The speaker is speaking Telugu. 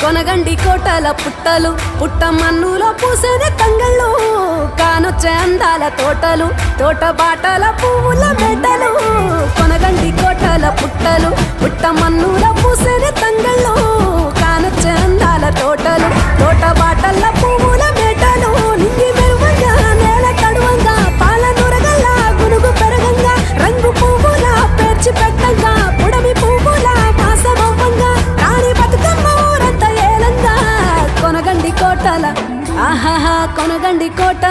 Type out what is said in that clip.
కొనగండి కోటల పుట్టలు పుట్ట మన్నులో పూసేనే తంగళ్ళు కానొచ్చే అందాల తోటలు తోట బాటల పువ్వుల మెటలు కొనగండి కోటల పుట్టలు పుట్ట మన్నులో పూసేనే తంగళ్ళు కానొచ్చే అందాల తోటలు తోట బాటల పువ్వుల మెటలు నింగి మెరువంగా నేల తడువంగా పాల నురగల్లా గునుగు పెరగంగా రంగు పువ్వుల పేర్చి పెట్టంగా పుడమి పువ్వుల వాసవంగా రాణి బతుకమ్మ ఊరంతా ఏలంగా కొనగండి కోటల ఆహాహా కొనగండి కోట